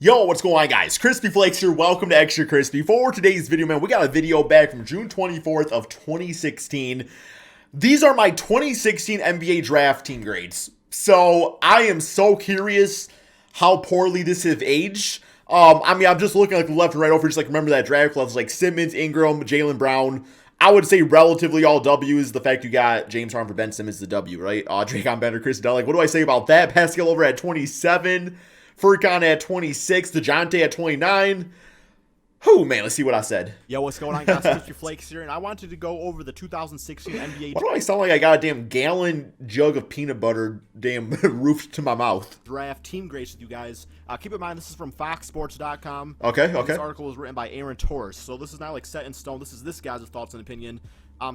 Yo, what's going on, guys? Crispy Flakes here. Welcome to Extra Crispy. For today's video, man, we got a video back from June 24th of 2016. These are my 2016 NBA draft team grades. So I am so curious how poorly this has aged. I'm just looking like left and right over, just like remember that draft class like Simmons, Ingram, Jaylen Brown. I would say relatively all W's. The fact you got James Harden for Ben Simmons, the W, right? Drake on Bender, Chris Dunn. Like, what do I say about that? Pascal over at 27. Furkan at 26, DeJounte at 29. Oh, man, let's see what I said. Yo, what's going on, guys? Mr. Flakes here, and I wanted to go over the 2016 NBA Why do I sound like I got a damn gallon jug of peanut butter damn roofed to my mouth? Draft team grades with you guys. Keep in mind, this is from FoxSports.com. Okay. This article was written by Aaron Torres, so this is not like set in stone. This is this guy's thoughts and opinion.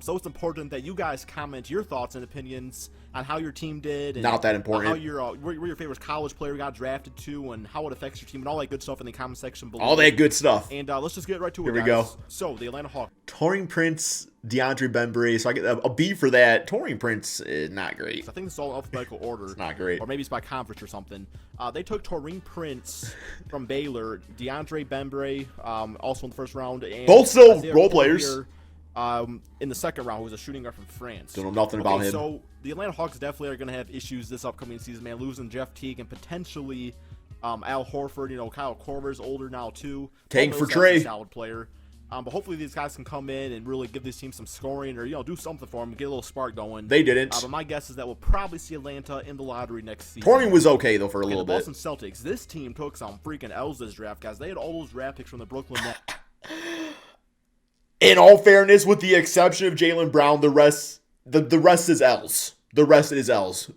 So it's important that you guys comment your thoughts and opinions on how your team did. And not that important. How your where your favorite college player got drafted to, and how it affects your team, and all that good stuff in the comment section below. All that good stuff. And let's just get right to it, Here we guys. go. So the Atlanta Hawks. Taurean Prince, DeAndre Bembry. So I get a B for that. Taurean Prince is not great. I think this is all in alphabetical order. It's not great. Or maybe it's by conference or something. They took Taurean Prince from Baylor, DeAndre Bembry, also in the first round. And both still Isaiah role Fournier, players. In the second round, who was a shooting guard from France. Don't know nothing about him. So the Atlanta Hawks definitely are going to have issues this upcoming season, man. Losing Jeff Teague and potentially Al Horford. You know, Kyle Korver's older now too. Tank for Trey. Solid player. But hopefully these guys can come in and really give this team some scoring, or do something for them, get a little spark going. They didn't. But my guess is that we'll probably see Atlanta in the lottery next season. Taurean was okay though for a little the bit. Boston Celtics. This team took some freaking L's this draft, guys. They had all those draft picks from the Brooklyn Nets. In all fairness, with the exception of Jaylen Brown, the rest is L's. The rest is L's.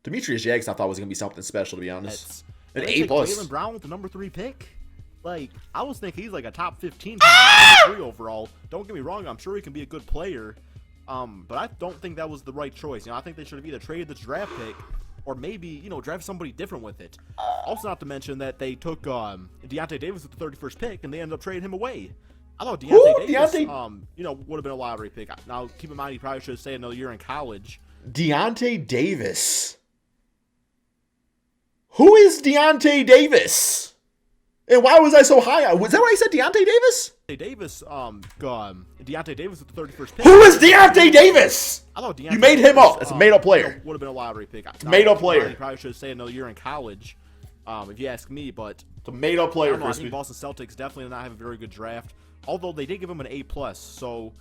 Demetrius Jackson, I thought was gonna be something special, to be honest. An A+. Jaylen Brown with the number 3 pick. Like, I was thinking he's like a top 15 number 3 overall. Don't get me wrong, I'm sure he can be a good player. But I don't think that was the right choice. I think they should have either traded this draft pick or maybe, draft somebody different with it. Also, not to mention that they took Deontay Davis with the 31st pick and they ended up trading him away. I thought Deontay Davis, would have been a lottery pick. Now, keep in mind, he probably should have stayed another year in college. Deontay Davis. Who is Deontay Davis? And why was I so high? Was that what I said, Deontay Davis? Deontay Davis with the 31st pick. Who is Deontay Davis? I thought Deontay you made him up. That's a made-up player. Would have been a lottery pick. It's a made-up player. He probably should have stayed another year in college, if you ask me. But it's a made-up player. I think Boston Celtics definitely did not have a very good draft. Although they did give him an A+, so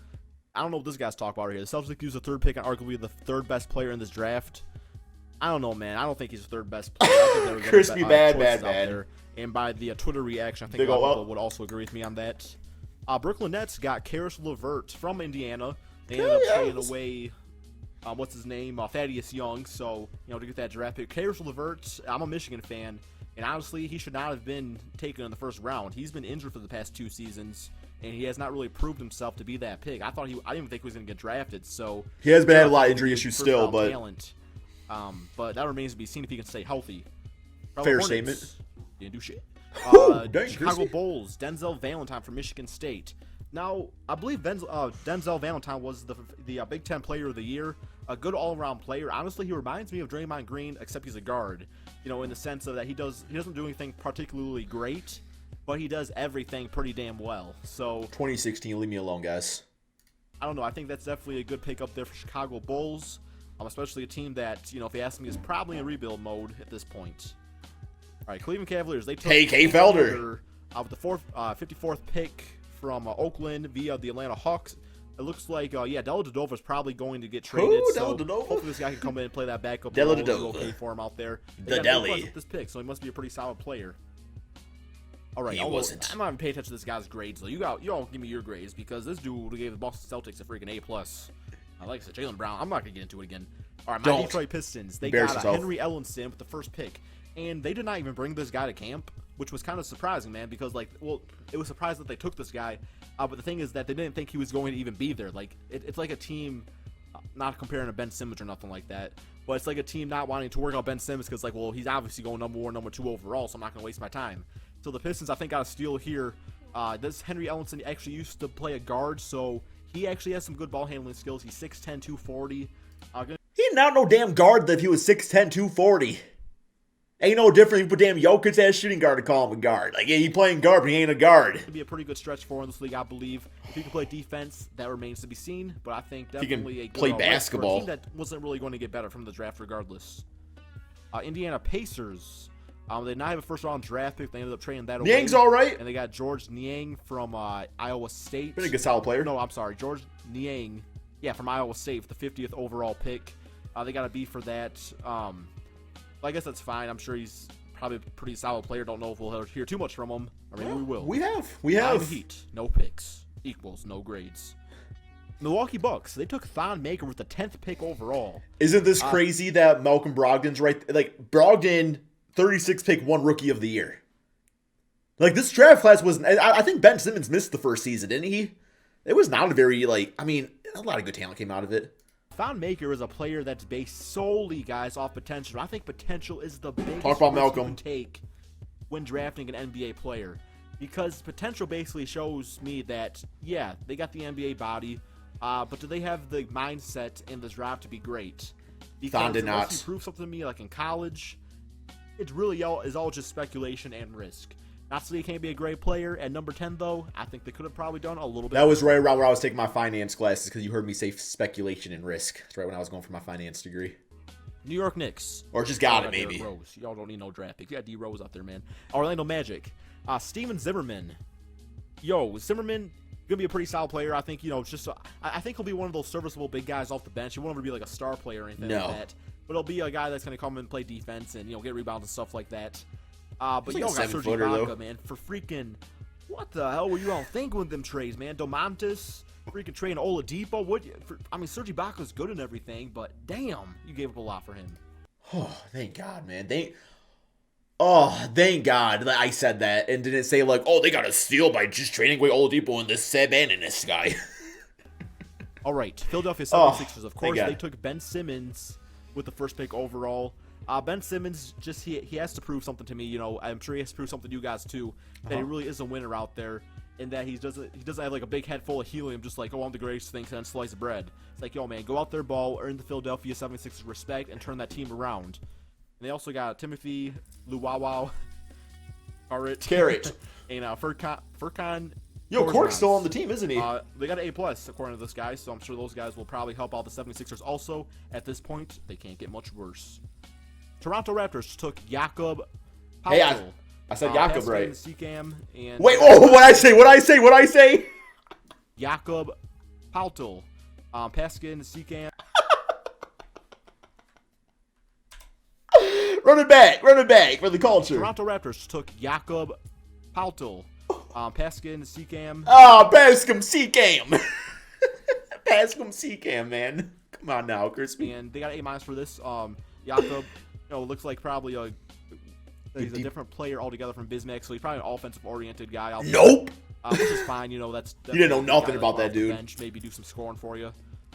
I don't know what this guy's talking about here. The Celtics used the 3rd pick and arguably the 3rd best player in this draft. I don't know, man. I don't think he's the 3rd best player. I think there were Crispy bad. And by the Twitter reaction, I think a lot of people would also agree with me on that. Brooklyn Nets got Karis LeVert from Indiana. They ended up trading away, what's his name, Thaddeus Young. So, to get that draft pick. Karis LeVert, I'm a Michigan fan. And honestly, he should not have been taken in the first round. He's been injured for the past 2 seasons, and he has not really proved himself to be that pick. I didn't even think he was going to get drafted. So he has been had a lot of injury issues still, but talent. But that remains to be seen if he can stay healthy. Fair statement. Didn't do shit. Dang, Chicago Bulls, Denzel Valentine from Michigan State. Now, I believe Denzel Valentine was the Big Ten Player of the Year, a good all-around player. Honestly, he reminds me of Draymond Green, except he's a guard. In the sense of that he doesn't do anything particularly great, but he does everything pretty damn well. So 2016, leave me alone, guys. I don't know. I think that's definitely a good pick up there for Chicago Bulls, especially a team that, if you ask me, is probably in rebuild mode at this point. All right, Cleveland Cavaliers. They took K. Felder with the 54th pick from Oakland via the Atlanta Hawks. It looks like, Della Vedova is probably going to get traded. So hopefully this guy can come in and play that backup role. It's okay for him out there. The Deli. This pick, so he must be a pretty solid player. All right, he wasn't. I'm not even paying attention to this guy's grades though. You all give me your grades because this dude gave the Boston Celtics a freaking A+. Like I said, Jaylen Brown. I'm not gonna get into it again. All right, my Detroit Pistons. They got Henry Ellenson with the 1st pick. And they did not even bring this guy to camp, which was kind of surprising, man, because, it was surprising that they took this guy. But the thing is that they didn't think he was going to even be there. It's like a team, not comparing to Ben Simmons or nothing like that, but it's like a team not wanting to work on Ben Simmons because, he's obviously going number 1, number 2 overall, so I'm not going to waste my time. So the Pistons, I think, got a steal here. This Henry Ellenson actually used to play a guard, so he actually has some good ball handling skills. He's 6'10", 240. He not no damn guard that he was 6'10", 240. Ain't no different. You put damn Jokic as shooting guard to call him a guard. Like, yeah, he playing guard, but he ain't a guard. It'd be a pretty good stretch for him in this league, I believe. If he can play defense, that remains to be seen. But I think definitely he a can good play basketball. A team that wasn't really going to get better from the draft regardless. Indiana Pacers. They now have a first-round draft pick. They ended up trading that away. Niang's all right. And they got George Niang from Iowa State. Pretty good solid player. No, I'm sorry. George Niang, yeah, from Iowa State, the 50th overall pick. They got a B for that. I guess that's fine. I'm sure he's probably a pretty solid player. Don't know if we'll hear too much from him. Or maybe we will. We have. Heat. No picks. Equals no grades. Milwaukee Bucks. They took Thon Maker with the 10th pick overall. Isn't this crazy that Malcolm Brogdon's right? Like, Brogdon, 36 pick, one rookie of the year. Like, this draft class was... I think Ben Simmons missed the first season, didn't he? It was not a very, like... I mean, a lot of good talent came out of it. Thon Maker is a player that's based solely, guys, off potential. I think potential is the biggest Talk about risk Malcolm. you can take when drafting an NBA player. Because potential basically shows me that, yeah, they got the NBA body, but do they have the mindset in this draft to be great? Because Thon did not. Unless you prove something to me, like in college, it really is all just speculation and risk. Not so he can't be a great player. At number 10, though, I think they could have probably done a little bit. That was right around where I was taking my finance classes because you heard me say speculation and risk. That's right when I was going for my finance degree. New York Knicks. Or just got it, maybe. Rose. Y'all don't need no draft pick. You got D Rose out there, man. Orlando Magic. Steven Zimmerman. Zimmerman gonna be a pretty solid player. I think, I think he'll be one of those serviceable big guys off the bench. He won't ever be like a star player or anything like that. But he'll be a guy that's gonna come and play defense and get rebounds and stuff like that. But like got Serge Ibaka, Ibaka, man, for freaking what the hell were you all thinking with them trades, man? Domantas, freaking trading Oladipo. Serge Ibaka's good and everything, but damn, you gave up a lot for him. Oh, thank God, man. Thank God that I said that and didn't say like, oh, they got a steal by just trading away Oladipo and this Seb and this guy. All right, Philadelphia 76ers. Of course, they took Ben Simmons with the first pick overall. Ben Simmons, just he has to prove something to me. I'm sure he has to prove something to you guys too, that he really is a winner out there, and that he doesn't have like a big head full of helium, just like, oh, I'm the greatest thing since sliced bread. It's like, yo, man, go out there, ball, earn the Philadelphia 76ers respect, and turn that team around. And they also got Timothy Luwawa, Carrot, and Furkan. Yo, Cork's still on the team, isn't he? They got an A+ according to this guy, so I'm sure those guys will probably help out the 76ers also. At this point, they can't get much worse. Toronto Raptors took Jakob Poeltl. Hey, I said Jakob right. Sikam and wait, what'd I say? Jakob Poeltl. Paskin, Sikam. Run it back for the culture. Toronto Raptors took Jakob Poeltl. Paskin, Sikam. Oh, Paskin, Sikam. Paskin, Sikam, man. Come on now, Crispy. And they got A- for this. Jakob, looks like probably he's a different player altogether from Bismack, so he's probably an offensive-oriented guy. Nope. Which is fine. That's you didn't know nothing about that dude. Bench, maybe do some scoring for you.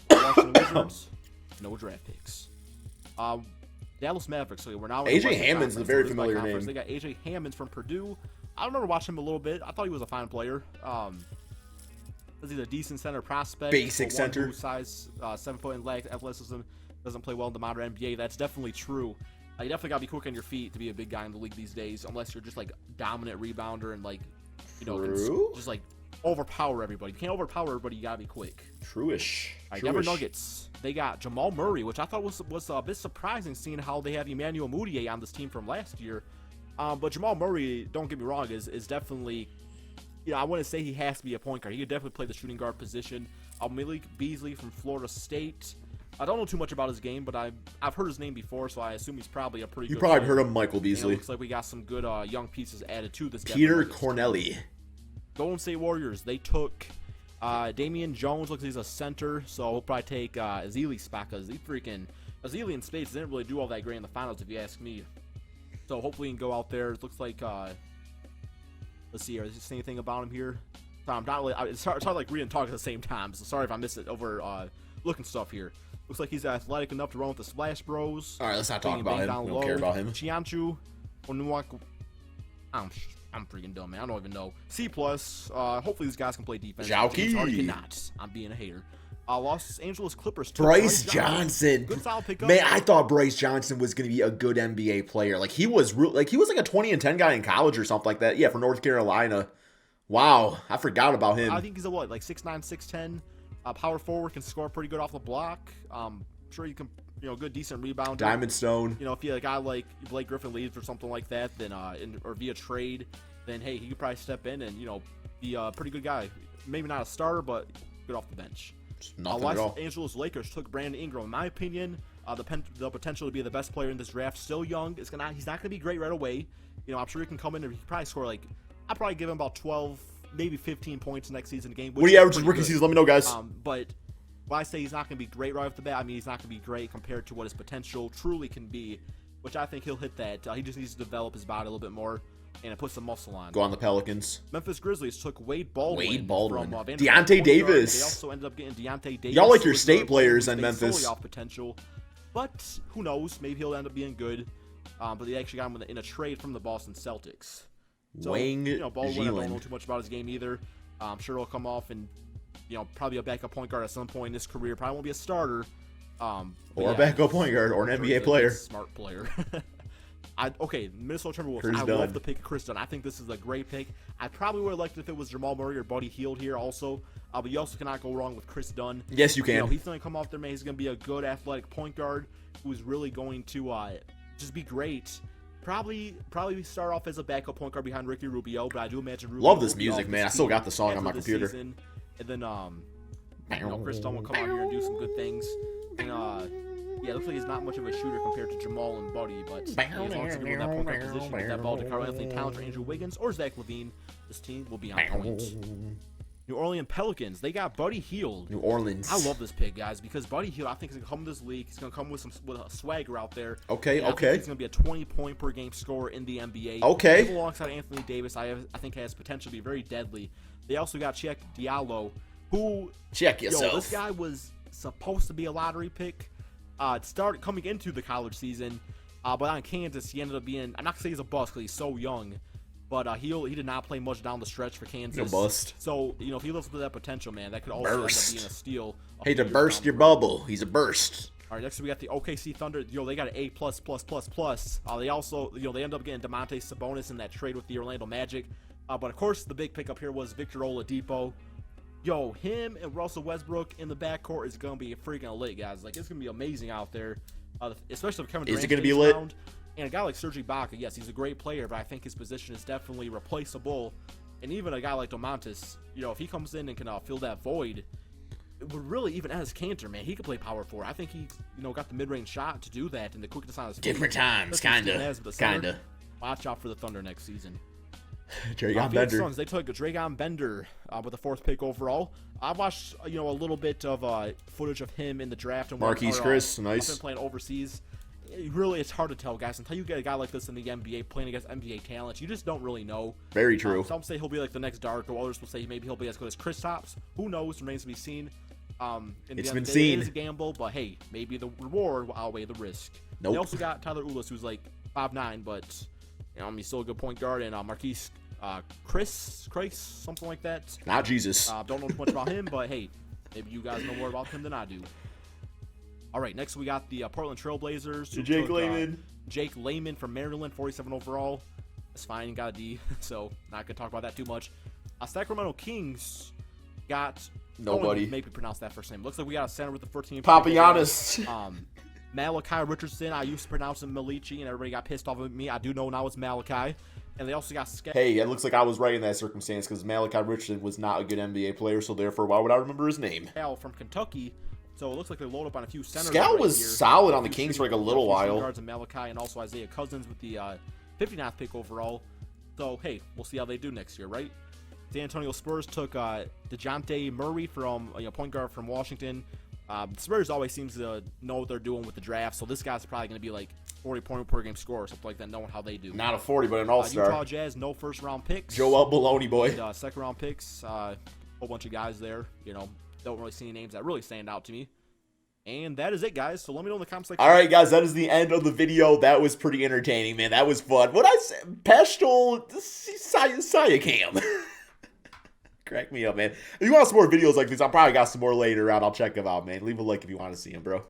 Washington Wizards, no draft picks. Dallas Mavericks. So we're now AJ Hammond's a very familiar name. They got AJ Hammond from Purdue. I remember watching him a little bit. I thought he was a fine player. He's a decent center prospect. Basic center. Size, 7 foot in legs, athleticism. Doesn't play well in the modern NBA. That's definitely true. You definitely gotta be quick on your feet to be a big guy in the league these days, unless you're just like dominant rebounder and like, just like overpower everybody. You can't overpower everybody. You gotta be quick. True-ish. All right, Denver Nuggets. They got Jamal Murray, which I thought was a bit surprising, seeing how they have Emmanuel Mudiay on this team from last year. But Jamal Murray, don't get me wrong, is definitely, I wouldn't say he has to be a point guard. He could definitely play the shooting guard position. Malik Beasley from Florida State. I don't know too much about his game, but I've heard his name before, so I assume he's probably a pretty good player. You probably heard of Michael Beasley. It looks like we got some good young pieces added to this. Peter Corneli. Golden State Warriors, they took Damian Jones. Looks like he's a center, so he'll probably take Azili spot, because Azili and Spades didn't really do all that great in the finals, if you ask me. So hopefully he can go out there. It looks like, let's see here. Is there anything about him here? I'm not really, it's hard like reading and talking at the same time, so sorry if I miss it over looking stuff here. Looks like he's athletic enough to run with the Splash Bros. All right, let's not talk about him. We don't care about him. Chianchu, I'm freaking dumb, man. I don't even know. C+. Hopefully these guys can play defense. Jauki. Already cannot. I'm being a hater. Los Angeles Clippers. Bryce Johnson. Good solid pickup. Man, I thought Bryce Johnson was going to be a good NBA player. Like he was like a 20-10 guy in college or something like that. Yeah, for North Carolina. Wow, I forgot about him. I think he's a what, like 6'9", 6'10", power forward, can score pretty good off the block. Sure you can, good decent rebound. Diamond Stone. If you had a guy like Blake Griffin leaves or something like that, then or via trade, then hey, he could probably step in and be a pretty good guy. Maybe not a starter, but good off the bench. Nothing at all. Los Angeles Lakers took Brandon Ingram. In my opinion, the potential to be the best player in this draft. Still young. He's not going to be great right away. I'm sure he can come in and he can probably score I'd probably give him about 12, maybe 15 points next season game. What do you average rookie season? Let me know, guys. But when I say he's not going to be great right off the bat, I mean he's not going to be great compared to what his potential truly can be, which I think he'll hit that. He just needs to develop his body a little bit more and put some muscle on. Go on the Pelicans. Memphis Grizzlies took Wade Baldwin. From Deontay Davis. They also ended up getting Deontay Davis. Y'all like your state players in Memphis. Solely off potential, but who knows? Maybe he'll end up being good. But they actually got him in a trade from the Boston Celtics. So, Baldwin, I don't know too much about his game either. I'm sure he'll come off and, probably a backup point guard at some point in his career. Probably won't be a starter. Or a backup point guard or an NBA player. Smart player. Minnesota Timberwolves. I love the pick of Chris Dunn. I think this is a great pick. I probably would have liked it if it was Jamal Murray or Buddy Hield here also. But you also cannot go wrong with Chris Dunn. Yes, you can. He's going to come off there, man. He's going to be a good athletic point guard who's really going to just be great. Probably start off as a backup point guard behind Ricky Rubio, but I do imagine Rubio. Love this music, man. I still got the song on my computer. And then Chris Dunn will come out here and do some good things. And it looks like he's not much of a shooter compared to Jamal and Buddy, but as long as he can be in that point guard position, get that ball to Karl-Anthony Towns or Andrew Wiggins or Zach LaVine, this team will be on point. New Orleans Pelicans, they got Buddy Hield. New Orleans. I love this pick, guys, because Buddy Hield, I think, is going to come in this league. He's going to come with a swagger out there. Okay. He's going to be a 20-point per game scorer in the NBA. Okay. Alongside Anthony Davis, I think has potential to be very deadly. They also got Check Diallo, who... Check yourself. This guy was supposed to be a lottery pick. It started coming into the college season, but on Kansas, he ended up being... I'm not going to say he's a bust because he's so young. But he did not play much down the stretch for Kansas. No bust. So, if he lives up to that potential, man, that could also end up being a steal. Hey, to burst your bubble. He's a burst. All right, next we got the OKC Thunder. They got an A+++++. They also, they end up getting Domantas Sabonis in that trade with the Orlando Magic. But, of course, the big pickup here was Victor Oladipo. Him and Russell Westbrook in the backcourt is going to be freaking lit, guys. Like, it's going to be amazing out there, especially if Kevin Durant is it going to be lit? Around. And a guy like Serge Ibaka, yes, he's a great player, but I think his position is definitely replaceable. And even a guy like Domantas, if he comes in and can fill that void, it would really, even as Cantor, man, he could play power forward. I think he, got the mid-range shot to do that and the quickness on his feet. Different times, kinda. Watch out for the Thunder next season. Dragon Bender. Suns, they took Dragon Bender with the 4th pick overall. I watched, a little bit of footage of him in the draft. And Marquise Chris, nice. Been playing overseas. Really, it's hard to tell, guys. Until you get a guy like this in the NBA playing against NBA talent, you just don't really know. Very true. Some say he'll be like the next Darko. Others will say maybe he'll be as good as Kristaps. Who knows? Remains to be seen. It's been seen. It is a gamble, but hey, maybe the reward will outweigh the risk. Nope. They also got Tyler Ulis, who's like 5'9", but he's still a good point guard, and Marquise Chris, something like that. Not Jesus. Don't know much about him, but hey, maybe you guys know more about him than I do. All right, next we got the Portland Trailblazers. Jake Layman. Jake Layman from Maryland, 47 overall. That's fine, got a D, so not going to talk about that too much. Sacramento Kings got... Nobody. Maybe pronounce that first name. Looks like we got a center with the 14th. Papagiannis. Malachi Richardson. I used to pronounce him Milichi, and everybody got pissed off at me. I do know now it's Malachi. And they also got... Hey, it looks like I was right in that circumstance because Malachi Richardson was not a good NBA player, so therefore, why would I remember his name? From Kentucky. So it looks like they load up on a few centers. Scal was solid on the Kings for like a little while. Guards and Malachi and also Isaiah Cousins with the 59th pick overall. So, hey, we'll see how they do next year, right? San Antonio Spurs took DeJounte Murray from point guard from Washington. The Spurs always seems to know what they're doing with the draft, so this guy's probably going to be like 40-point per game score or something like that, knowing how they do. Not a 40, but an all-star. Utah Jazz, no first-round picks. Joel Baloney, boy. And, second-round picks, a whole bunch of guys there. Don't really see any names that really stand out to me. And that is it, guys. So let me know in the comments section. All right, guys, that is the end of the video. That was pretty entertaining, man. That was fun. What I said, Pestel, Siakam. Crack me up, man. If you want some more videos like this, I probably got some more later on. I'll check them out, man. Leave a like if you want to see them, bro.